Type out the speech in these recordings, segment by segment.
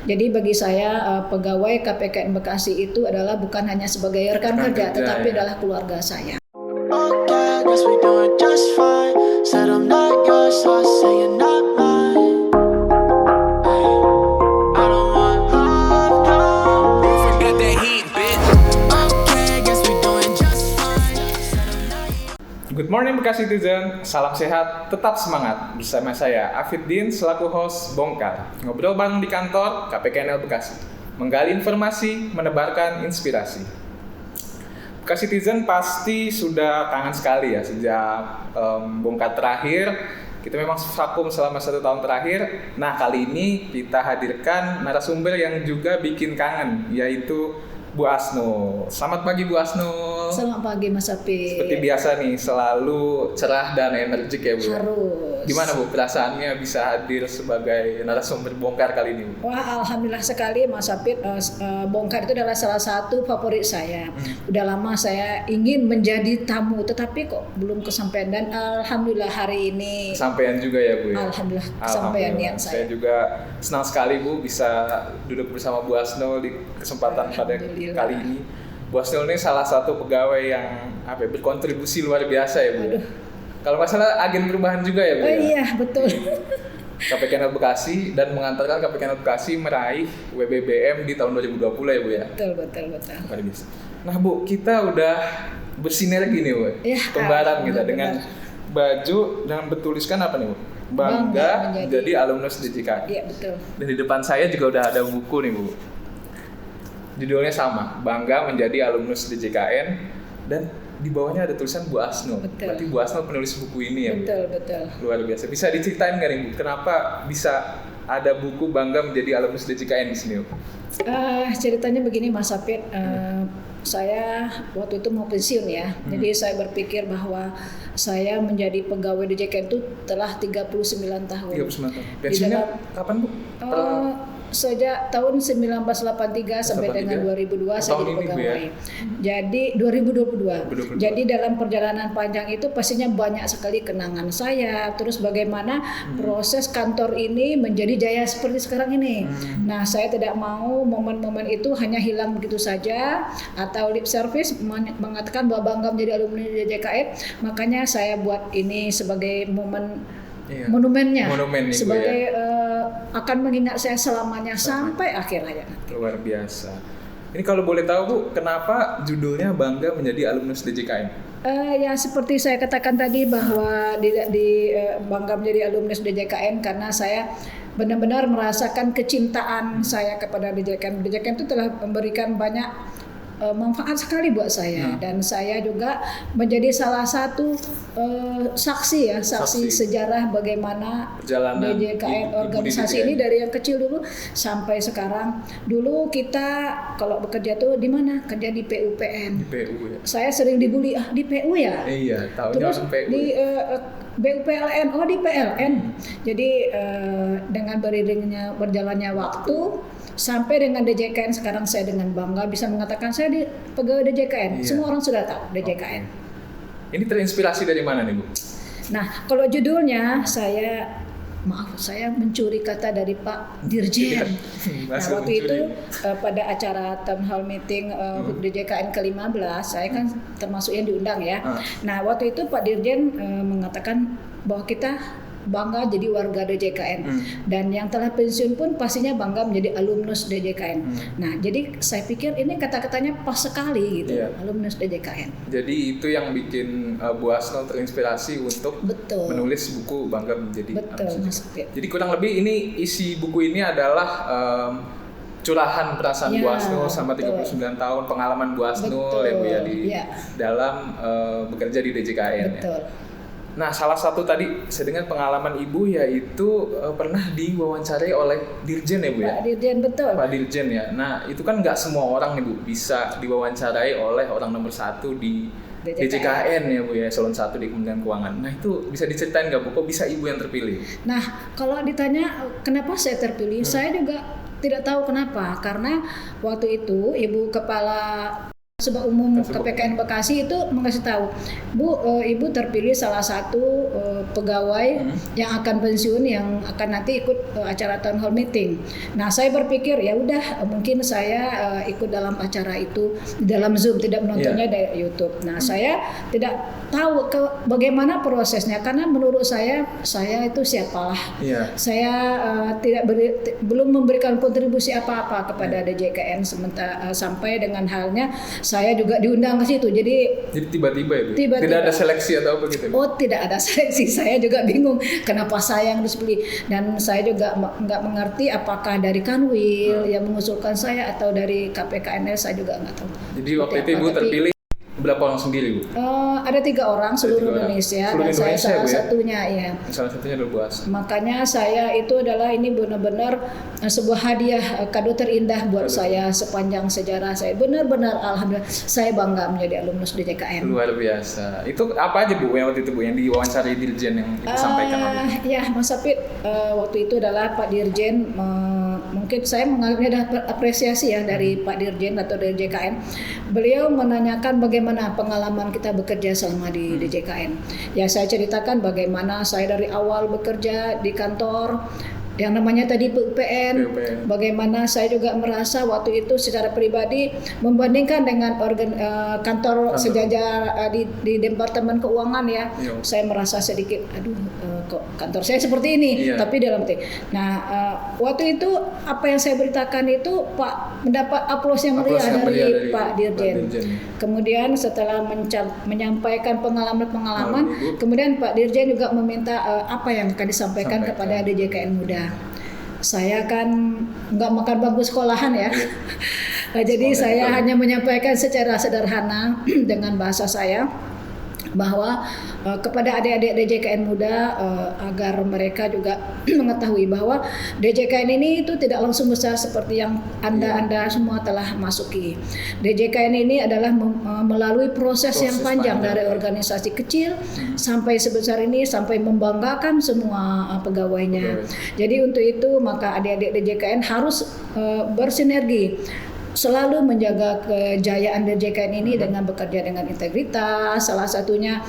Jadi bagi saya pegawai KPKN Bekasi itu adalah bukan hanya sebagai rekan kerja, tetapi adalah keluarga saya. Okay, guess we doing just fine. Said I'm not yours, so I say you're not mine. I don't want love, no. Forget that heat, bitch. Okay, guess we doing just fine. Said I'm not. Good morning Bekasi Citizen, salam sehat, tetap semangat. Bersama saya Afiddin selaku host Bongkar. Ngobrol bareng di kantor KPKNL Bekasi. Menggali informasi, menebarkan inspirasi. Bekasi Citizen pasti sudah kangen sekali ya sejak Bongkar terakhir. Kita memang vakum selama 1 tahun terakhir. Nah, kali ini kita hadirkan narasumber yang juga bikin kangen, yaitu Bu Asnul. Selamat pagi Bu Asnul. Selamat pagi Mas Api. Seperti biasa nih, selalu cerah dan energik ya Bu. Harus. Gimana Bu perasaannya bisa hadir sebagai narasumber Bongkar kali ini Bu? Wah, alhamdulillah sekali Mas Apit. Bongkar itu adalah salah satu favorit saya. Udah lama saya ingin menjadi tamu, tetapi kok belum kesampaian, dan alhamdulillah hari ini Kesampaian juga ya Bu ya? Alhamdulillah kesampaian niat saya. Saya juga senang sekali Bu bisa duduk bersama Bu Asnul di kesempatan pada kali ini. Bu Asnul ini salah satu pegawai yang berkontribusi luar biasa ya Bu. Aduh. Kalau nggak salah agen perubahan juga ya Bu. Oh iya, betul. KPKNL Bekasi dan mengantarkan KPKNL Bekasi meraih WBBM di tahun 2020 ya Bu ya. Betul. Luar biasa. Nah Bu, kita udah bersinergi nih Bu. Ya, Kembaran kita benar. dengan baju yang bertuliskan apa nih Bu? Bangga menjadi alumnus DJKN. Iya, betul. Dan di depan saya juga udah ada buku nih Bu. Judulnya sama, Bangga menjadi alumnus DJKN, dan di bawahnya ada tulisan Bu Asnul. Betul. Berarti Bu Asnul penulis buku ini ya Bu? Betul. Luar biasa. Bisa diceritain nggak nih Bu, kenapa bisa ada buku Bangga menjadi alumnus DJKN di sini Bu? Ceritanya begini Mas Apit, saya waktu itu mau pensiun ya. Jadi saya berpikir bahwa saya menjadi pegawai DJKN itu telah 39 tahun. 39 tahun. Pensiunnya kapan Bu? Sejak tahun 1983 sampai dengan 2002 saya jadi pegawai. Jadi 2022. Jadi dalam perjalanan panjang itu pastinya banyak sekali kenangan saya. Terus bagaimana proses kantor ini menjadi jaya seperti sekarang ini. Nah, saya tidak mau momen-momen itu hanya hilang begitu saja atau lip service mengatakan bahwa bangga menjadi alumni DJKN. Makanya saya buat ini sebagai monumennya, sebagai akan mengingat saya selamanya sampai akhir hayat nanti. Luar biasa. Ini kalau boleh tahu Bu, kenapa judulnya Bangga menjadi alumnus DJKN? Ya seperti saya katakan tadi bahwa bangga menjadi alumnus DJKN karena saya benar-benar merasakan kecintaan saya kepada DJKN. DJKN itu telah memberikan banyak manfaat sekali buat saya, dan saya juga menjadi salah satu saksi sejarah bagaimana perjalanan DJKN organisasi ini dari yang kecil dulu sampai sekarang. Dulu kita kalau bekerja tuh di mana? Kerja di PUPN. Di PU ya. Saya sering dibully, di PU ya. Iya, tahunya Terus PU. di BUPLN, di PLN. Jadi dengan beriringnya berjalannya waktu sampai dengan DJKN sekarang saya dengan bangga bisa mengatakan saya di pegawai DJKN. Semua orang sudah tahu DJKN. Ini terinspirasi dari mana nih Bu? Nah, kalau judulnya saya mencuri kata dari Pak Dirjen. Nah, waktu itu pada acara town hall meeting DJKN ke-15, saya kan termasuk yang diundang ya. Nah, waktu itu Pak Dirjen mengatakan bahwa kita bangga jadi warga DJKN, dan yang telah pensiun pun pastinya bangga menjadi alumnus DJKN. Nah, jadi saya pikir ini kata-katanya pas sekali gitu, alumnus DJKN. Jadi itu yang bikin Bu Asnul terinspirasi untuk menulis buku Bangga menjadi alumnus DJKN. Jadi kurang lebih ini isi buku ini adalah curahan perasaan Bu Asnul sama 39 tahun pengalaman Bu Asnul ya Bu ya di dalam bekerja di DJKN. Betul. Nah, salah satu tadi saya dengar pengalaman Ibu yaitu pernah diwawancarai oleh Dirjen ya Bu ya? Pak Dirjen, betul. Pak Dirjen ya. Nah, itu kan nggak semua orang nih Bu bisa diwawancarai oleh orang nomor 1 di DJKN ya Bu ya, eselon 1 di Kementerian Keuangan. Nah, itu bisa diceritain nggak Bu, kok bisa Ibu yang terpilih? Nah, kalau ditanya kenapa saya terpilih, saya juga tidak tahu kenapa. Karena waktu itu Ibu Kepala Sebab umum KPKN Bekasi itu mengasih tahu, Bu, Ibu terpilih salah satu pegawai yang akan pensiun yang akan nanti ikut acara town hall meeting. Nah, saya berpikir ya udah mungkin saya ikut dalam acara itu di dalam Zoom, tidak menontonnya dari YouTube. Nah, saya tidak tahu bagaimana prosesnya karena menurut saya itu siapalah. Saya belum memberikan kontribusi apa-apa kepada DJKN sampai dengan halnya saya juga diundang ke situ. Jadi tiba-tiba itu. Tiba-tiba. Tidak ada seleksi atau apa gitu. Oh, tidak ada seleksi. Saya juga bingung kenapa saya yang dipilih, dan saya juga nggak mengerti apakah dari Kanwil yang mengusulkan saya atau dari KPKNS, saya juga nggak tahu. Jadi waktu itu Ibu terpilih berapa orang sendiri, Bu? Ada 3 orang seluruh Indonesia, dan saya salah satunya ya. Salah satunya adalah Bu Asno. Makanya saya itu adalah ini benar-benar sebuah hadiah kado terindah buat saya sepanjang sejarah saya. Benar-benar alhamdulillah saya bangga menjadi alumnus DJKN. Luar biasa. Itu apa aja, Bu, yang waktu itu, Bu, yang diwawancari Dirjen yang disampaikan oleh? Ya, Mas Apit, waktu itu adalah Pak Dirjen, mungkin saya menganggapnya ada apresiasi ya dari Pak Dirjen atau dari DJKN. Beliau menanyakan bagaimana pengalaman kita bekerja selama di DJKN. Ya, saya ceritakan bagaimana saya dari awal bekerja di kantor yang namanya tadi PUPN, bagaimana saya juga merasa waktu itu secara pribadi membandingkan dengan kantor sejajar di Departemen Keuangan ya, saya merasa sedikit kok kantor saya seperti ini, tapi dalam Nah, waktu itu apa yang saya beritakan itu Pak mendapat aplaus yang meriah dari Pak Dirjen. Kemudian setelah menyampaikan pengalaman, kemudian Pak Dirjen juga meminta apa yang akan disampaikan kepada DJKN Muda. Saya kan nggak makan bangku sekolahan ya, jadi saya hanya menyampaikan secara sederhana dengan bahasa saya bahwa kepada adik-adik DJKN Muda agar mereka juga mengetahui bahwa DJKN ini itu tidak langsung besar seperti yang Anda semua telah masuki. DJKN ini adalah melalui proses yang panjang dari organisasi kecil sampai sebesar ini, sampai membanggakan semua pegawainya. Jadi untuk itu maka adik-adik DJKN harus bersinergi, selalu menjaga kejayaan DJKN ini dengan bekerja dengan integritas, salah satunya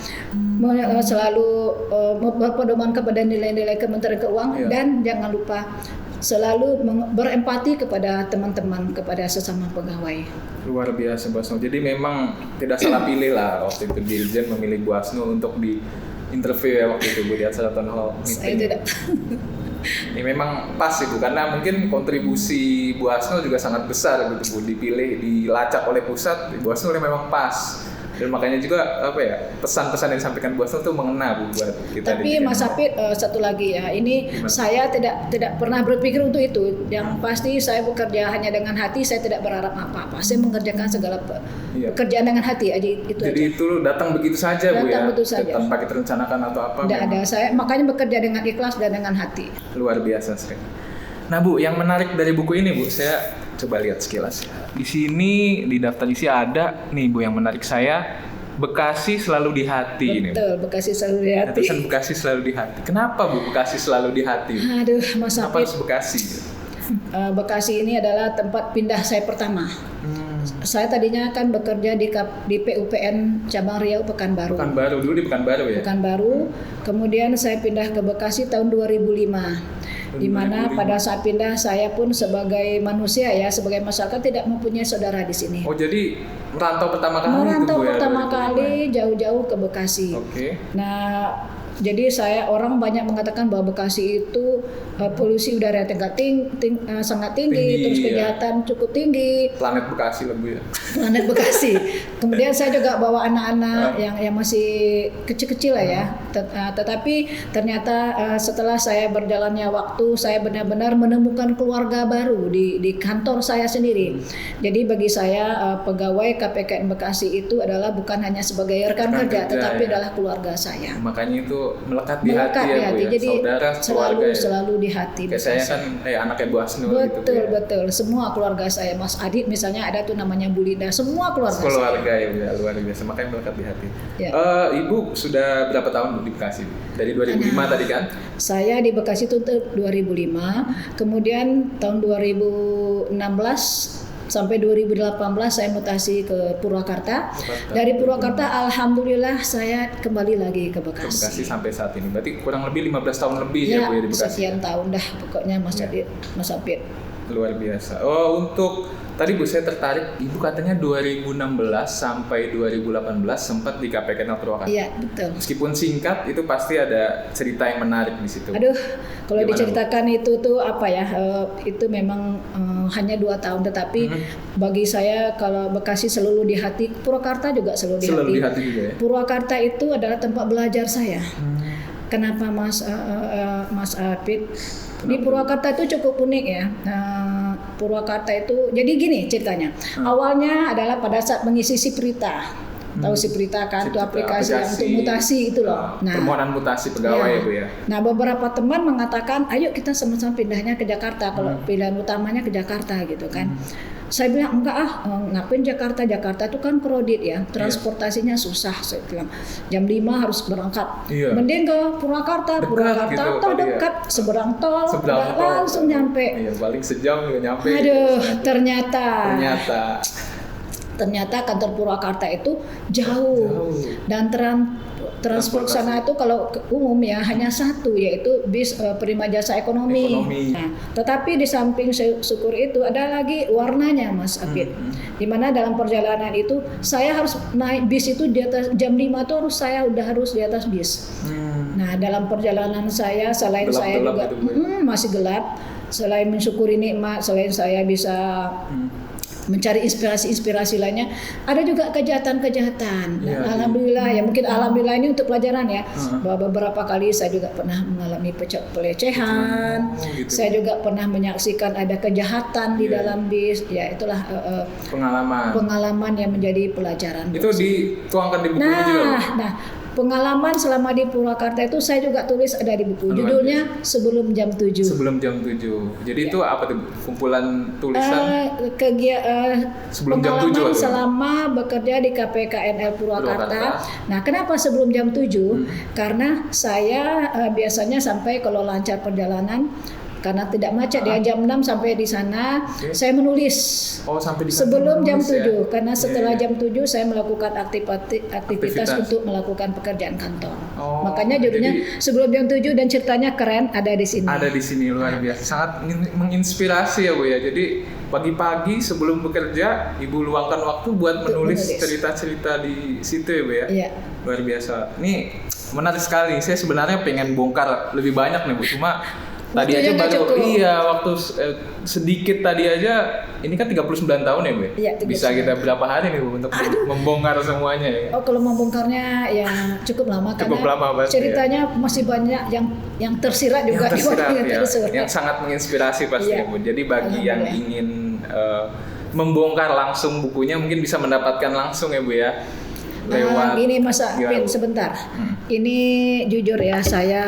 selalu berpedoman kepada nilai-nilai Kementerian Keuangan, dan jangan lupa selalu berempati kepada teman-teman, kepada sesama pegawai. Luar biasa, Bu Asno. Jadi memang tidak salah pilih lah waktu itu Dirjen memilih Bu Asno untuk di interview ya waktu itu, Bu, di acara town hall meeting. Saya tidak. Ini memang pas sih, Bu, karena mungkin kontribusi Bu Asno juga sangat besar gitu, Bu, dipilih, dilacak oleh pusat. Bu Asno memang pas. Dan makanya juga pesan-pesan yang disampaikan Bu Asno itu mengena, Bu, buat kita. Tapi Mas Apit, satu lagi ya, ini saya tidak pernah berpikir untuk itu. Yang pasti saya bekerja hanya dengan hati, saya tidak berharap apa-apa. Saya mengerjakan segala pekerjaan dengan hati aja itu. Jadi aja. Itu datang begitu saja, Bu, ya. Begitu saja. Tanpa kita rencanakan atau apa. Tidak ada, saya makanya bekerja dengan ikhlas dan dengan hati. Luar biasa sekali. Nah, Bu, yang menarik dari buku ini, Bu, saya coba lihat sekilas ya. Di sini di daftar isi ada nih, Bu, yang menarik saya, Bekasi selalu di hati. Betul, ini, Bekasi selalu di hati. Tulisan Bekasi selalu di hati. Kenapa, Bu, Bekasi selalu di hati? Aduh, Mas Kenapa Apit. harus Bekasi? Bekasi ini adalah tempat pindah saya pertama. Saya tadinya kan bekerja di PUPN Cabang Riau Pekanbaru. Pekanbaru dulu, di Pekanbaru ya? Pekanbaru. Kemudian saya pindah ke Bekasi tahun 2005. Di mana pada saat pindah saya pun sebagai manusia ya, sebagai masyarakat tidak mempunyai saudara di sini. Oh, jadi merantau pertama kali Merantau itu, Bu, pertama ya, kali jauh-jauh ke Bekasi. Oke. Nah, jadi orang banyak mengatakan bahwa Bekasi itu polusi udara sangat tinggi, terus kejahatan cukup tinggi. Planet Bekasi lah, Bu, ya. Planet Bekasi. Kemudian saya juga bawa anak-anak yang masih kecil-kecil lah ya. Tetapi ternyata setelah saya berjalannya waktu, saya benar-benar menemukan keluarga baru di kantor saya sendiri. Jadi bagi saya pegawai KPKN Bekasi itu adalah bukan hanya sebagai rekan kerja, tetapi adalah keluarga saya. Makanya itu melekat di hati ya, Bu, ya. Jadi Saudara, keluarga selalu di hati. Kayak saya kan anaknya Bu Asno gitu. Betul. Semua keluarga saya, Mas Adit misalnya ada tuh namanya Bu Linda, semua keluarga ya, Bu, ya, luar biasa. Makanya melekat di hati. Ya. Ibu sudah berapa tahun, Bu, di Bekasi? Dari 2005 tadi kan? Saya di Bekasi itu 2005, kemudian tahun 2016 sampai 2018 saya mutasi ke Purwakarta. Dari Purwakarta alhamdulillah saya kembali lagi ke Bekasi. Ke Bekasi sampai saat ini. Berarti kurang lebih 15 tahun lebih ya Bu ya di Bekasi. Sekian tahun dah pokoknya Mas Apit. Luar biasa. Oh, untuk tadi Bu saya tertarik, Ibu katanya 2016 sampai 2018 sempat di KPKNL Purwakarta. Iya, betul. Meskipun singkat, itu pasti ada cerita yang menarik di situ. Aduh, kalau Gimana, diceritakan Bu? Itu tuh apa ya? Itu memang hanya 2 tahun, tetapi bagi saya kalau Bekasi selalu di hati, Purwakarta juga selalu di hati. Juga ya. Purwakarta itu adalah tempat belajar saya. Kenapa Mas Apit? Di Purwakarta itu cukup unik ya. Purwakarta itu jadi gini ceritanya. Awalnya adalah pada saat mengisi Siprita. Tahu Siprita kan, itu aplikasi yang untuk mutasi itu loh. Nah, permohonan mutasi pegawai ya Bu ya. Nah, beberapa teman mengatakan, ayo kita sama-sama pindahnya ke Jakarta. Kalau pilihan utamanya ke Jakarta gitu kan. Saya bilang enggak ngapain Jakarta itu kan crowded ya, transportasinya susah. Saya bilang jam 5 harus berangkat. Mending ke Purwakarta gitu, toh dekat, seberang tol langsung nyampe. Iya, paling sejam juga nyampe. Aduh, ternyata kantor Purwakarta itu jauh. Dan transport sana itu kalau umum ya hanya satu, yaitu bis Prima Jasa Ekonomi. Nah, tetapi di samping syukur itu ada lagi warnanya Mas Apit. Di mana dalam perjalanan itu saya harus naik bis itu di atas jam 5 tuh saya harus di atas bis. Nah, dalam perjalanan saya selain gelap, saya juga masih gelap, selain mensyukuri nikmat, selain saya bisa mencari inspirasi lainnya, ada juga kejahatan. Dan alhamdulillah ya, mungkin alhamdulillah ini untuk pelajaran ya. Bahwa beberapa kali saya juga pernah mengalami pelecehan. Gitu. Saya juga pernah menyaksikan ada kejahatan di dalam bis. Ya itulah pengalaman yang menjadi pelajaran. Itu dituangkan di buku ini juga. Nah, pengalaman selama di Purwakarta itu saya juga tulis ada di buku. Judulnya Sebelum Jam 7. Sebelum Jam 7. Jadi itu apa tuh? Kumpulan tulisan sebelum jam 7 pengalaman selama bekerja di KPKNL Purwakarta. Nah, kenapa sebelum jam 7? Karena saya biasanya sampai kalau lancar perjalanan karena tidak macet ya, jam 6 sampai di sana. Saya menulis sampai di sebelum jam 7 karena setelah jam 7 saya melakukan aktivitas untuk melakukan pekerjaan kantor. Makanya judulnya Sebelum Jam 7 dan ceritanya keren, ada di sini. Ada di sini, luar biasa. Sangat menginspirasi ya Bu ya. Jadi pagi-pagi sebelum bekerja Ibu luangkan waktu buat menulis cerita-cerita di situ ya Bu ya. Iya. Luar biasa. Ini menarik sekali. Saya sebenarnya pengen bongkar lebih banyak nih Bu, cuma tadi aja baru waktu sedikit tadi aja, ini kan 39 tahun ya Bu? Iya, bisa kita berapa hari nih Bu untuk membongkar semuanya ya? Kalau membongkarnya ya cukup lama karena ceritanya masih banyak yang tersirat juga yang sangat menginspirasi pasti ya Bu. Jadi bagi yang ingin membongkar langsung bukunya mungkin bisa mendapatkan langsung ya Bu ya. Gini Mas Apit sebentar. Ini jujur ya, saya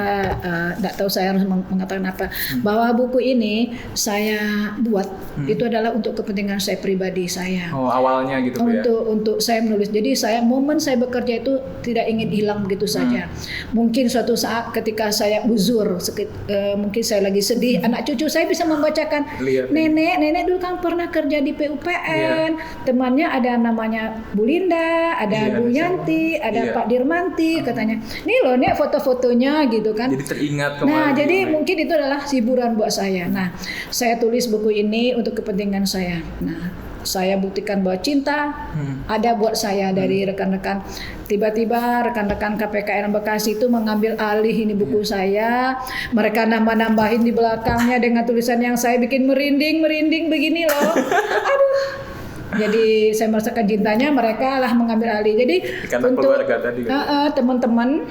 tidak tahu saya harus mengatakan apa. Bahwa buku ini saya buat itu adalah untuk kepentingan saya pribadi saya. Awalnya gitu ya. Untuk saya menulis. Jadi momen saya bekerja itu tidak ingin hilang begitu saja. Mungkin suatu saat ketika saya uzur, mungkin saya lagi sedih, anak cucu saya bisa membacakan. Nenek dulu kan pernah kerja di PUPN. Temannya ada namanya Bu Linda, ada Bu Yanti, ada Pak Dirmanti, katanya. Nih loh, Nek, foto-fotonya gitu kan. Jadi teringat kembali. Nah, jadi mungkin itu adalah hiburan buat saya. Nah, saya tulis buku ini untuk kepentingan saya. Nah, saya buktikan bahwa cinta ada buat saya dari rekan-rekan. Tiba-tiba rekan-rekan KPKN Bekasi itu mengambil alih ini buku saya. Mereka nambah-nambahin di belakangnya dengan tulisan yang saya bikin merinding begini loh. Aduh. Jadi saya merasakan cintanya, mereka lah mengambil alih. Jadi karena untuk teman-teman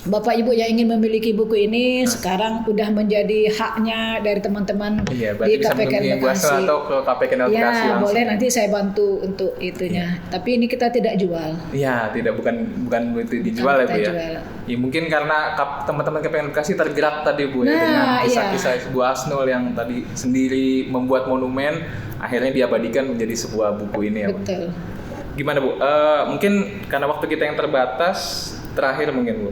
Bapak Ibu yang ingin memiliki buku ini sekarang udah menjadi haknya dari teman-teman di KPKN Bekasi. Atau ke KPKN Bekasi langsung. Boleh, nanti saya bantu untuk itunya. Tapi ini kita tidak jual. Iya, bukan itu dijual ya Bu ya. Ya mungkin karena teman-teman KPKN Bekasi tergerak tadi Bu ya dengan kisah-kisah sebuah Asnul yang tadi sendiri membuat monumen, akhirnya diabadikan menjadi sebuah buku ini ya Bu. Betul. Gimana Bu? Mungkin karena waktu kita yang terbatas, terakhir mungkin Bu,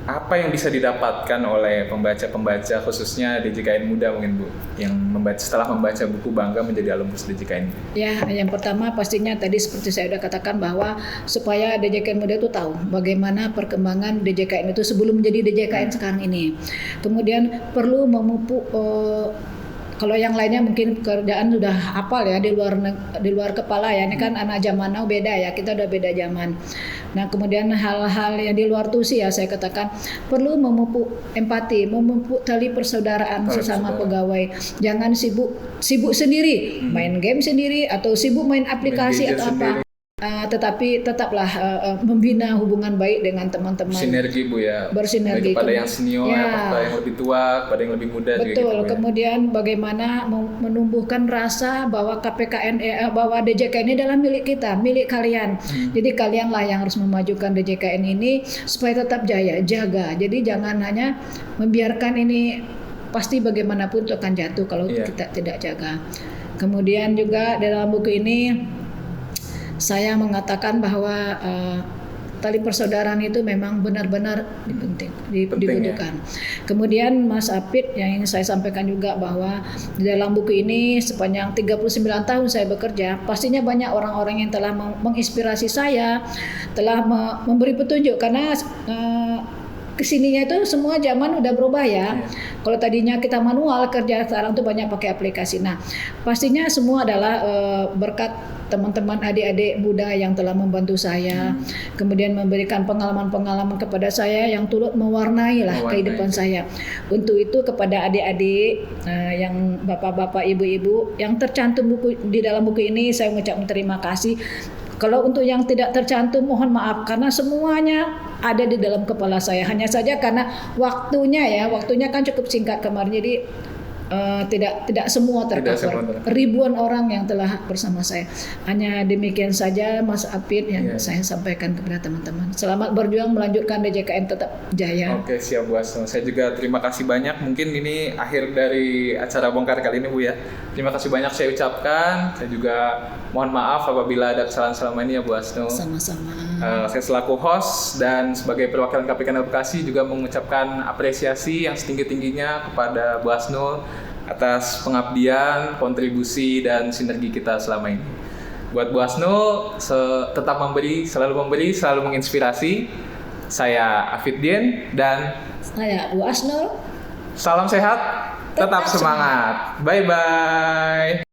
apa yang bisa didapatkan oleh pembaca-pembaca khususnya DJKN muda mungkin Bu, yang setelah membaca buku Bangga Menjadi Alumnus DJKN? Ya, yang pertama pastinya tadi seperti saya sudah katakan bahwa supaya DJKN muda itu tahu bagaimana perkembangan DJKN itu sebelum menjadi DJKN sekarang ini. Kemudian perlu memupuk kalau yang lainnya mungkin kerjaan sudah hafal ya di luar kepala ya. Ini kan anak zaman now beda ya, kita udah beda zaman. Nah kemudian hal-hal yang di luar tuh sih ya saya katakan perlu memupuk empati, memupuk tali persaudaraan sesama pegawai. Jangan sibuk sendiri, main game sendiri atau sibuk main aplikasi atau apa. Tetapi tetaplah membina hubungan baik dengan teman-teman. Sinergi Bu ya. Bersinergi. Kepada yang senior, kepada yang lebih tua, kepada yang lebih muda. Betul. Juga gitu, Kemudian bagaimana menumbuhkan rasa bahwa KPKN, bahwa DJKN ini adalah milik kita, milik kalian. Jadi kalianlah yang harus memajukan DJKN ini supaya tetap jaya, jaga. Jadi jangan hanya membiarkan ini, pasti bagaimanapun itu akan jatuh kalau kita tidak jaga. Kemudian juga dalam buku ini saya mengatakan bahwa tali persaudaraan itu memang benar-benar dibutuhkan. Kemudian Mas Apit yang ingin saya sampaikan juga bahwa di dalam buku ini sepanjang 39 tahun saya bekerja, pastinya banyak orang-orang yang telah menginspirasi saya, telah memberi petunjuk karena kesininya itu semua zaman udah berubah ya. Kalau tadinya kita manual kerja, sekarang tuh banyak pakai aplikasi. Nah, pastinya semua adalah berkat teman-teman adik-adik muda yang telah membantu saya, kemudian memberikan pengalaman-pengalaman kepada saya yang turut mewarnai kehidupan saya. Untuk itu kepada adik-adik yang bapak-bapak, ibu-ibu yang tercantum di dalam buku ini, saya mengucapkan terima kasih. Kalau untuk yang tidak tercantum mohon maaf karena semuanya ada di dalam kepala saya. Hanya saja karena waktunya kan cukup singkat kemarin, jadi tidak semua tercover. Ribuan orang yang telah bersama saya. Hanya demikian saja Mas Apit yang saya sampaikan kepada teman-teman. Selamat berjuang melanjutkan DJKN tetap jaya. Oke, siap Bu Asno. Saya juga terima kasih banyak. Mungkin ini akhir dari acara bongkar kali ini Bu ya. Terima kasih banyak saya ucapkan. Saya juga mohon maaf apabila ada kesalahan selama ini ya Bu Asno. Sama-sama. Saya selaku host dan sebagai perwakilan KPKN Bekasi juga mengucapkan apresiasi yang setinggi-tingginya kepada Bu Asno atas pengabdian, kontribusi dan sinergi kita selama ini. Buat Bu Asno, tetap selalu menginspirasi. Saya Afiddin dan saya Bu Asno. Salam sehat, tetap semangat. Bye-bye.